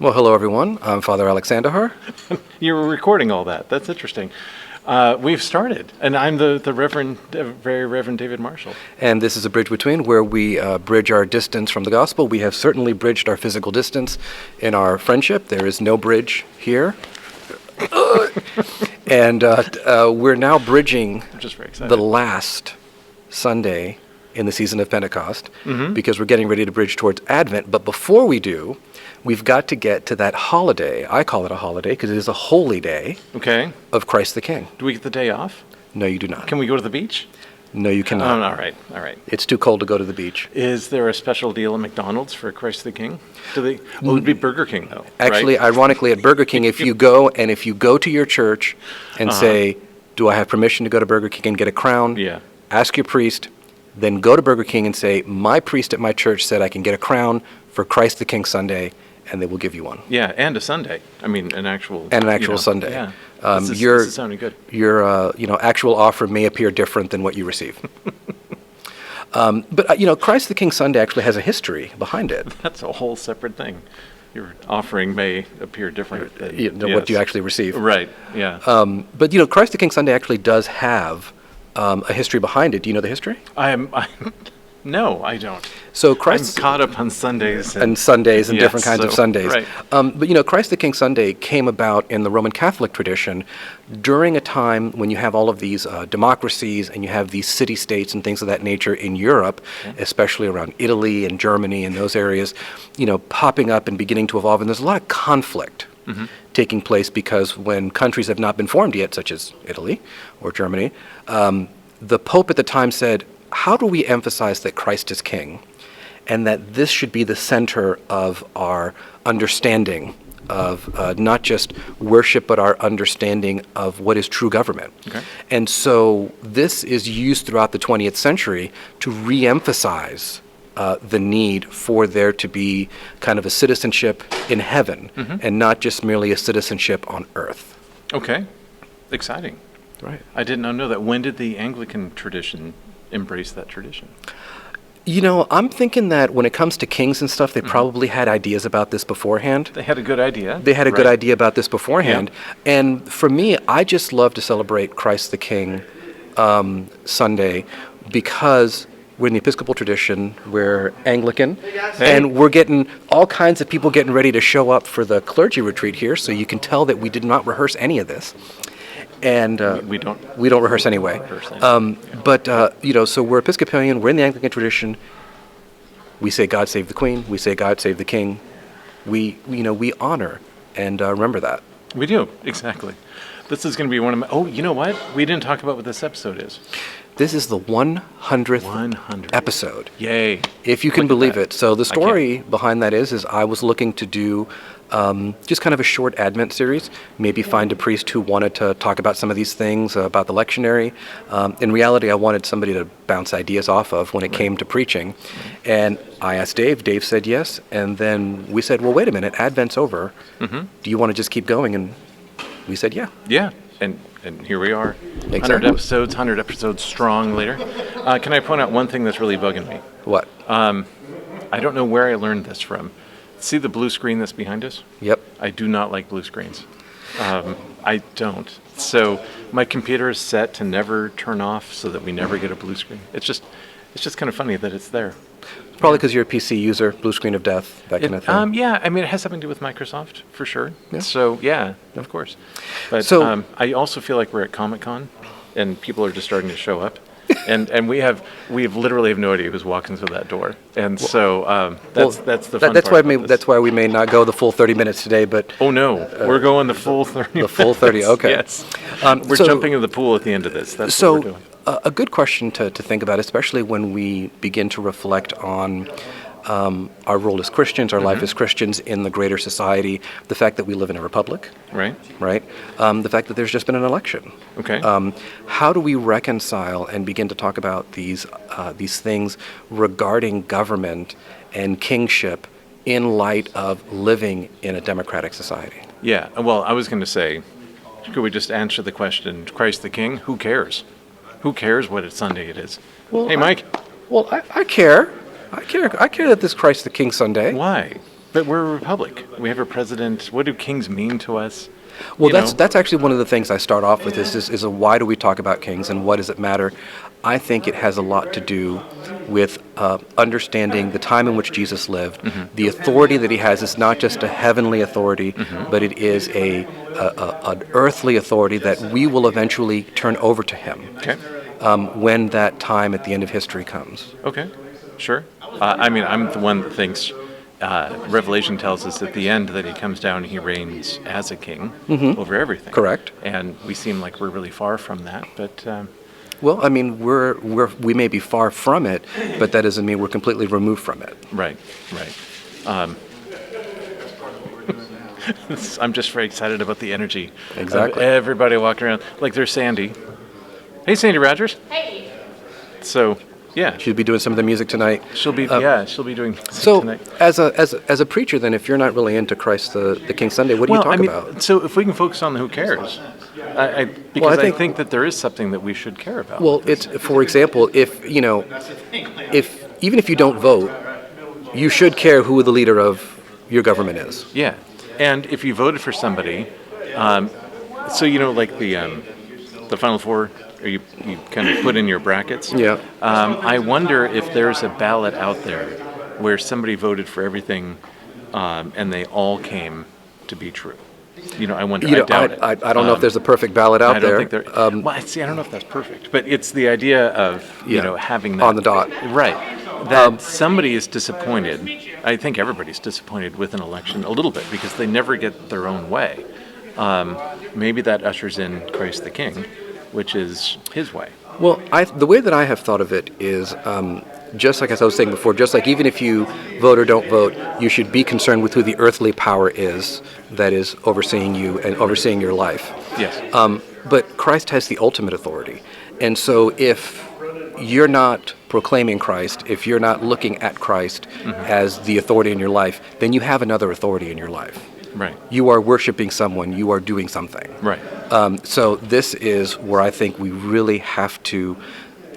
Well, hello, everyone. I'm Father Alexander. You were recording all that. That's interesting. We've started, and I'm the very Reverend David Marshall. And this is A Bridge Between, where we bridge our distance from the gospel. We have certainly bridged our physical distance in our friendship. There is no bridge here. And we're now bridging I'm just very excited. the last Sunday in the season of Pentecost, because we're getting ready to bridge towards Advent. But before we do, we've got to get to that holiday. I call it a holiday because it is a holy day of Christ the King. Do we get the day off? No, you do not. Can we go to the beach? No, you cannot. All right. It's too cold to go to the beach. Is there a special deal at McDonald's for Christ the King? It would be Burger King, though. Actually, right? ironically, at Burger King, if you go to your church and say, do I have permission to go to Burger King and get a crown? Yeah. Ask your priest, then go to Burger King and say, my priest at my church said I can get a crown for Christ the King Sunday, and they will give you one. Yeah, and a Sunday. I mean, an actual... Sunday. Yeah. This Your is sounding good. Your actual offer may appear different than what you receive. But Christ the King Sunday actually has a history behind it. That's a whole separate thing. Your offering may appear different than what you actually receive. Right, yeah. But Christ the King Sunday actually does have a history behind it. Do you know the history? No, I don't. So Christ... I'm caught up on Sundays. And Sundays and different kinds of Sundays. Right. But Christ the King Sunday came about in the Roman Catholic tradition during a time when you have all of these democracies and you have these city-states and things of that nature in Europe, especially around Italy and Germany and those areas, popping up and beginning to evolve. And there's a lot of conflict taking place because when countries have not been formed yet, such as Italy or Germany, the Pope at the time said, how do we emphasize that Christ is King and that this should be the center of our understanding of not just worship, but our understanding of what is true government? Okay. And so this is used throughout the 20th century to re-emphasize the need for there to be kind of a citizenship in heaven and not just merely a citizenship on earth. Okay. Exciting. Right. I did not know that. When did the Anglican tradition embrace that tradition? I'm thinking that when it comes to kings and stuff, they probably had ideas about this beforehand. They had a good idea. They had a good idea about this beforehand. Yeah. And for me, I just love to celebrate Christ the King Sunday because we're in the Episcopal tradition, we're Anglican, and we're getting all kinds of people getting ready to show up for the clergy retreat here, so you can tell that we did not rehearse any of this. And we don't rehearse anyway. So we're Episcopalian. We're in the Anglican tradition. We say God save the Queen. We say God save the King. We honor and remember that. We do, exactly. This is going to be one of my. Oh, you know what? We didn't talk about what this episode is. This is the 100th episode. Yay! If you can believe it. So the story behind that is I was looking to do just kind of a short Advent series, maybe find a priest who wanted to talk about some of these things about the lectionary. In reality, I wanted somebody to bounce ideas off of when it came to preaching. And I asked Dave. Dave said yes. And then we said, well, wait a minute, Advent's over. Do you want to just keep going? And we said, yeah. Yeah. And here we are, Exactly. 100 episodes strong later. Can I point out one thing that's really bugging me? What? I don't know where I learned this from. See the blue screen that's behind us? Yep. I do not like blue screens. I don't. So my computer is set to never turn off so that we never get a blue screen. It's just kind of funny that it's there. It's probably because you're a PC user, blue screen of death, that kind of thing. Yeah, I mean, it has something to do with Microsoft, for sure. Yeah. So, yeah, of course. But I also feel like we're at Comic-Con, and people are just starting to show up. and we literally have no idea who's walking through that door. And that's the fun part. That's why we may not go the full 30 minutes today, but... Oh, no. We're going the full 30 The full 30, okay. Yes. We're jumping in the pool at the end of this. That's what we're doing. A good question to think about, especially when we begin to reflect on our role as Christians, our life as Christians in the greater society, the fact that we live in a republic, right? The fact that there's just been an election. Okay. How do we reconcile and begin to talk about these things regarding government and kingship in light of living in a democratic society? Yeah. Well, I was going to say, could we just answer the question, Christ the King? Who cares? Who cares what Sunday it is? Well, hey, Mike. I care. I care that this Christ the King Sunday. Why? But we're a republic. We have a president. What do kings mean to us? Well, You know? that's actually one of the things I start off with is why do we talk about kings and what does it matter? I think it has a lot to do with understanding the time in which Jesus lived. The authority that he has is not just a heavenly authority, but it is an earthly authority that we will eventually turn over to him Okay. when that time at the end of history comes. Okay. Sure. I mean, I'm the one that thinks Revelation tells us at the end that he comes down and he reigns as a king over everything. Correct. And we seem like we're really far from that, but Well, I mean, we may be far from it, but that doesn't mean we're completely removed from it. right. I'm just very excited about the energy Exactly. of everybody walking around. Like there's Sandy. Hey, Sandy Rogers. Hey. So, yeah, She'll be doing some of the music tonight. she'll be doing So, tonight. as a preacher, then, if you're not really into Christ the King Sunday, what do you talk about? So if we can focus on the who cares, because I I think- think that there is something that we should care about. Well, it's for example, if even if you don't vote, you should care who the leader of your government is. Yeah, and if you voted for somebody, so like the Final Four, or you kind of put in your brackets. Yeah. I wonder if there's a ballot out there where somebody voted for everything, and they all came to be true. I wonder. I doubt it. I don't know if there's a perfect ballot out I there. don't think there. Well, see, I don't know if that's perfect, but it's the idea of having that on the dot. right. That somebody is disappointed. I think everybody's disappointed with an election a little bit because they never get their own way. Maybe that ushers in Christ the King, which is his way. Well, the way that I have thought of it is just like as I was saying before, just like even if you vote or don't vote, you should be concerned with who the earthly power is that is overseeing you and overseeing your life. Yes. But Christ has the ultimate authority. And so if you're not proclaiming Christ, if you're not looking at Christ as the authority in your life, then you have another authority in your life. Right. You are worshiping someone, you are doing something. Right. So this is where I think we really have to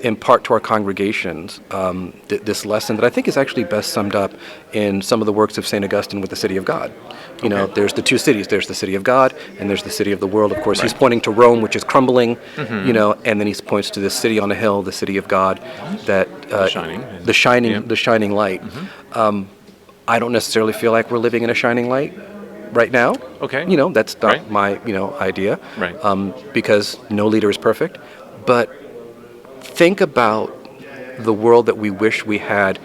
impart to our congregations this lesson that I think is actually best summed up in some of the works of St. Augustine with the City of God. There's the two cities. There's the city of God, and there's the city of the world. Of course, he's pointing to Rome, which is crumbling, and then he points to this city on a hill, the city of God, that the shining light. I don't necessarily feel like we're living in a shining light right now. Okay. That's not my idea. Right. Because no leader is perfect, but think about the world that we wish we had,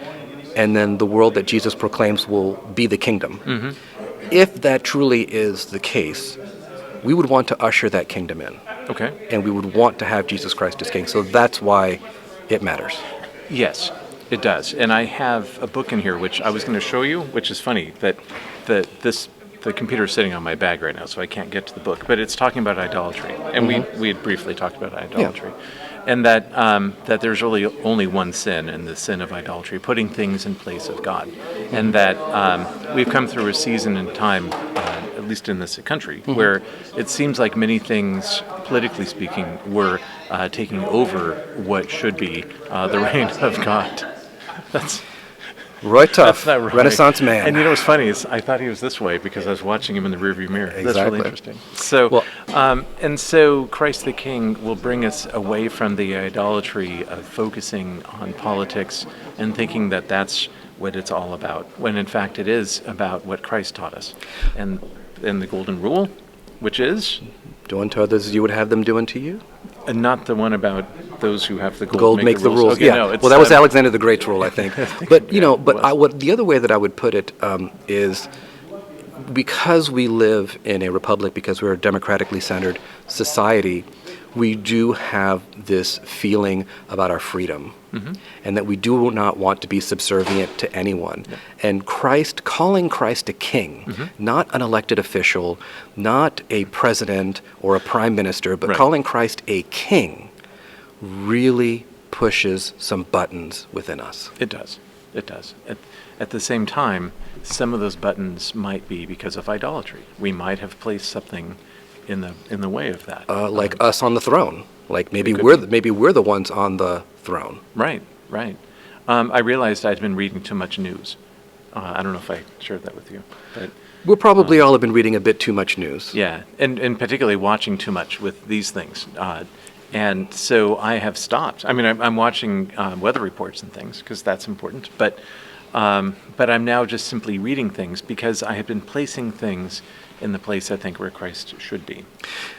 and then the world that Jesus proclaims will be the kingdom. If that truly is the case, we would want to usher that kingdom in. Okay. And we would want to have Jesus Christ as king. So that's why it matters. Yes, it does. And I have a book in here which I was going to show you, which is funny that the computer is sitting on my bag right now, so I can't get to the book. But it's talking about idolatry, and we had briefly talked about idolatry, and that there's really only one sin, and the sin of idolatry, putting things in place of God, and that we've come through a season in time, at least in this country, where it seems like many things, politically speaking, were taking over what should be the reign of God. That's. Roy Tuff, That's not right. Renaissance man. And what's funny is I thought he was this way because I was watching him in the rearview mirror. That's really Exactly. interesting. So, so Christ the King will bring us away from the idolatry of focusing on politics and thinking that that's what it's all about, when in fact it is about what Christ taught us. And the golden rule, which is? Do unto others as you would have them do unto you. And not the one about those who have the Gold make the rules. Okay, Yeah. no, it's, well, that was Alexander the Great's rule, I think. But the other way that I would put it is because we live in a republic, because we're a democratically centered society, we do have this feeling about our freedom, and that we do not want to be subservient to anyone. Yeah. And calling Christ a king, not an elected official, not a president or a prime minister, but calling Christ a king really pushes some buttons within us. It does. It does. At the same time, some of those buttons might be because of idolatry. We might have placed something in the way of that. Like us on the throne. Like maybe we're the ones on the throne. Right. I realized I'd been reading too much news. I don't know if I shared that with you, but We'll probably all have been reading a bit too much news. yeah, and particularly watching too much with these things. And so I have stopped. I mean, I'm watching weather reports and things because that's important. But I'm now just simply reading things because I have been placing things in the place I think where Christ should be.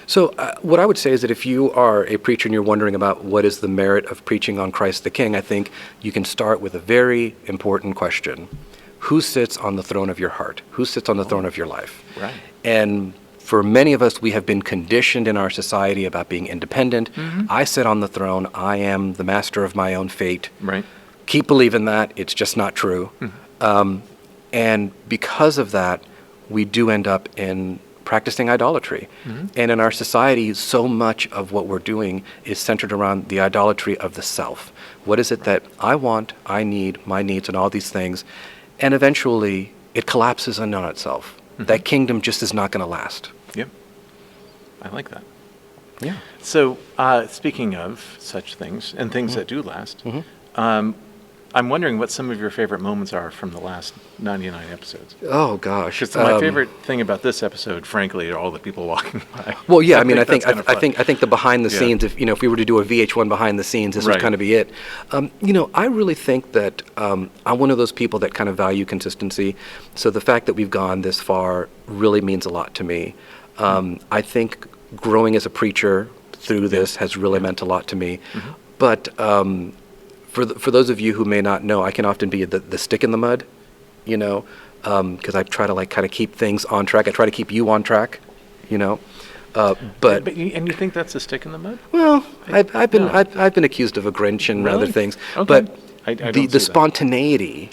So what I would say is that if you are a preacher and you're wondering about what is the merit of preaching on Christ the King, I think you can start with a very important question. Who sits on the throne of your heart? Who sits on the throne of your life? Right. And for many of us, we have been conditioned in our society about being independent. I sit on the throne. I am the master of my own fate. Right. Keep believing that. It's just not true. And because of that, we do end up in practicing idolatry. And in our society, so much of what we're doing is centered around the idolatry of the self. What is it that I want, I need, my needs, and all these things? And eventually, it collapses in on itself. That kingdom just is not going to last. Yep. I like that. Yeah. So speaking of such things and things that do last, I'm wondering what some of your favorite moments are from the last 99 episodes. Oh gosh. Because my favorite thing about this episode, frankly, are all the people walking by. Well, yeah. I mean, I that's think the behind the scenes. If we were to do a VH1 behind the scenes, this would kind of be it. I really think that I'm one of those people that kind of value consistency. So the fact that we've gone this far really means a lot to me. I think growing as a preacher through this has really meant a lot to me. But for those of you who may not know, I can often be the stick in the mud, because I try to kind of keep things on track. I try to keep you on track, But you think that's a stick in the mud? Well, I've been accused of a Grinch and other things, Okay. but I don't the see that. spontaneity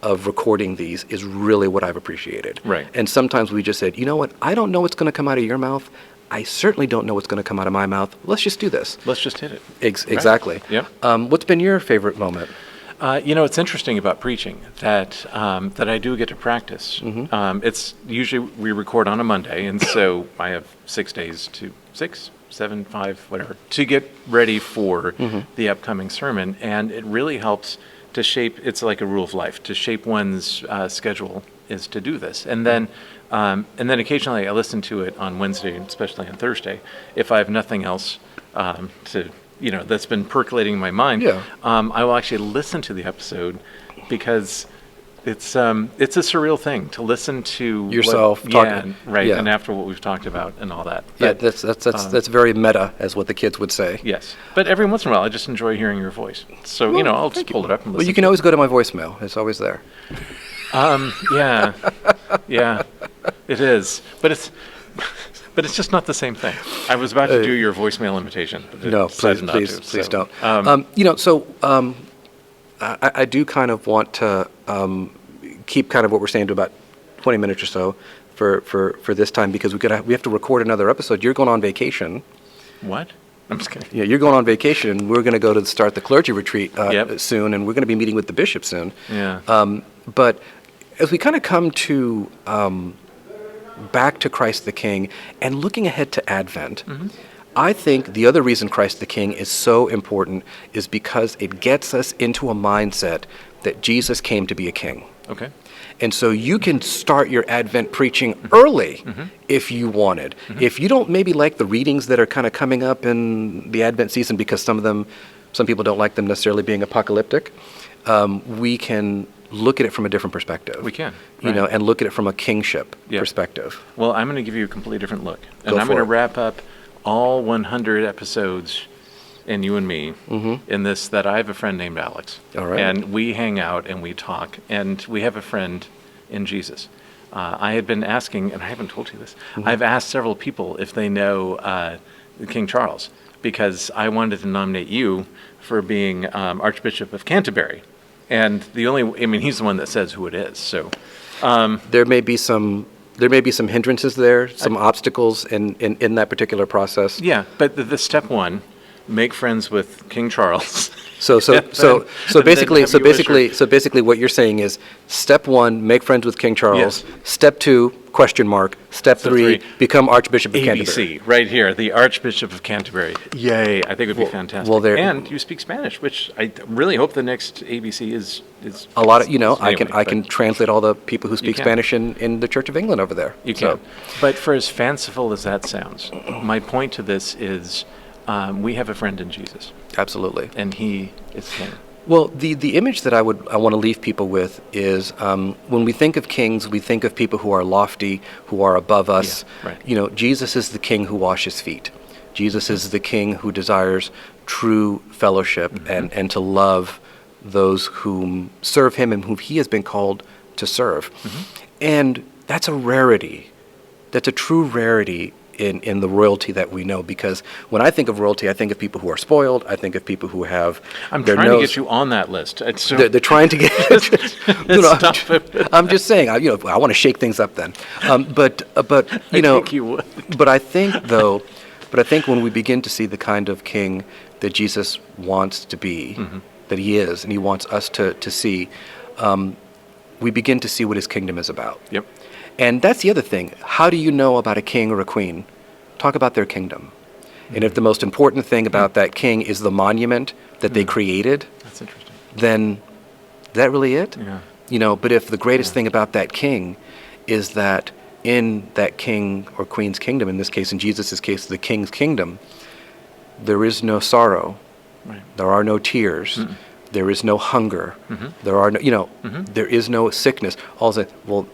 of recording these is really what I've appreciated. Right. And sometimes we just said, you know what? I don't know what's going to come out of your mouth. I certainly don't know what's going to come out of my mouth. Let's just do this. Let's just hit it. Exactly. Yep. What's been your favorite moment? It's interesting about preaching that I do get to practice. It's usually we record on a Monday, and so I have 6 days to 6, 7, 5, whatever, to get ready for the upcoming sermon, and it really helps to shape. It's like a rule of life to shape one's schedule is to do this, and then occasionally I listen to it on Wednesday, especially on Thursday, if I have nothing else that's been percolating in my mind. Yeah. I will actually listen to the episode because it's a surreal thing to listen to yourself talking. Yeah. And after what we've talked about and all that. Yeah, But, that's very meta, as what the kids would say. yes. But every once in a while, I just enjoy hearing your voice. So I'll just pull it up and listen. Well, you can always go to my voicemail. It's always there. Yeah, it is. But it's just not the same thing. I was about to do your voicemail imitation, but No, decided not to, please so, don't. I do kind of want to keep kind of what we're saying to about 20 minutes or so for this time, because we have to record another episode. You're going on vacation. What? I'm just kidding. Yeah, you're going on vacation, and we're going to go to start the clergy retreat Yep. soon, and we're going to be meeting with the bishop soon. Yeah. But as we kind of come to back to Christ the King and looking ahead to Advent, I think the other reason Christ the King is so important is because it gets us into a mindset that Jesus came to be a king. Okay. And so you can start your Advent preaching early if you wanted. If you don't maybe like the readings that are kind of coming up in the Advent season, because some people don't like them necessarily being apocalyptic, we can look at it from a different perspective. We can, and look at it from a kingship perspective. Well, I'm going to give you a completely different look. And Go I'm for going to it. wrap up all 100 episodes and you and me in this, that I have a friend named Alex. All right. And we hang out and we talk, and we have a friend in Jesus. I had been asking, and I haven't told you this, I've asked several people if they know King Charles, because I wanted to nominate you for being Archbishop of Canterbury. And he's the one that says who it is. So There may be some hindrances there, some obstacles in that particular process. yeah, but the step one, make friends with King Charles. So basically, what you're saying is, step 1, make friends with King Charles. Yes. Step 2, question mark. Step 3, become Archbishop of Canterbury. ABC, right here, the Archbishop of Canterbury. Yay! I think it would be fantastic. well, there- and you speak Spanish, which I really hope the next ABC is A lot of, I anyway, can translate all the people who speak can. Spanish in the Church of England over there. You So- can. But for as fanciful as that sounds, my point to this is we have a friend in Jesus, Absolutely. and he is King. Well, the image that I want to leave people with is when we think of kings, we think of people who are lofty, who are above us. Yeah, right. Jesus is the king who washes feet. Jesus is the king who desires true fellowship and to love those whom serve him and whom he has been called to serve. And that's a rarity. That's a true rarity in the royalty that we know, because when I think of royalty, I think of people who are spoiled. I think of people who have I'm their trying nose. to get you on that list. It's so They're trying to get. Stop it. I'm just saying. I want to shake things up then. But I think you would. But I think when we begin to see the kind of king that Jesus wants to be, that he is, and he wants us to see, we begin to see what his kingdom is about. Yep. And that's the other thing. How do you know about a king or a queen? Talk about their kingdom. And if the most important thing about that king is the monument that they created, That's interesting. then is that really it? Yeah. But if the greatest thing about that king is that in that king or queen's kingdom, in this case, in Jesus' case, the king's kingdom, there is no sorrow. Right. There are no tears. There is no hunger. There are no, there is no sickness. All that, well,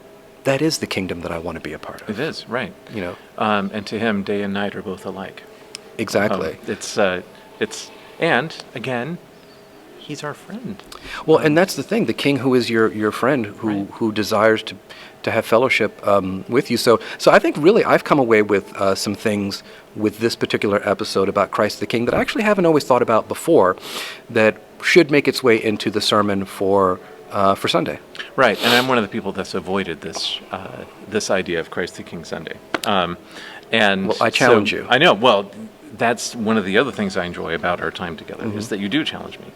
that is the kingdom that I want to be a part of. It is, right. You know, And to him, day and night are both alike. exactly. And again, he's our friend. Well, and that's the thing. The king who is your friend, who desires to have fellowship with you. So I think really I've come away with some things with this particular episode about Christ the King that I actually haven't always thought about before, that should make its way into the sermon for Sunday. Right, and I'm one of the people that's avoided this idea of Christ the King Sunday. And Well, I challenge you. I know. Well, that's one of the other things I enjoy about our time together is that you do challenge me,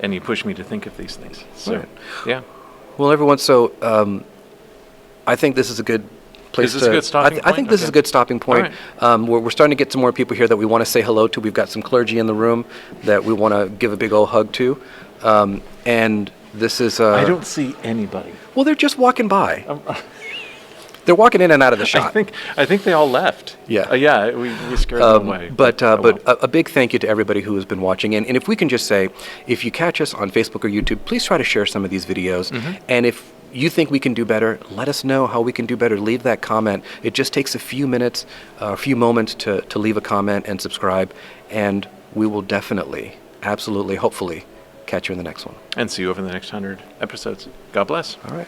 and you push me to think of these things. So, Right. yeah. Well, everyone, so I think this is a good place Is this a good stopping I think point? this is a Okay. good stopping point. We're starting to get some more people here that we want to say hello to. We've got some clergy in the room that we want to give a big old hug to. And this is... I don't see anybody. Well, they're just walking by. They're walking in and out of the shot. I think they all left. Yeah. Yeah, we scared them away. But oh well. a big thank you to everybody who has been watching. And if we can just say, if you catch us on Facebook or YouTube, please try to share some of these videos. And if you think we can do better, let us know how we can do better. Leave that comment. It just takes a few minutes, a few moments to leave a comment and subscribe. And we will definitely, absolutely, hopefully, catch you in the next one. And see you over the next 100 episodes. God bless. All right.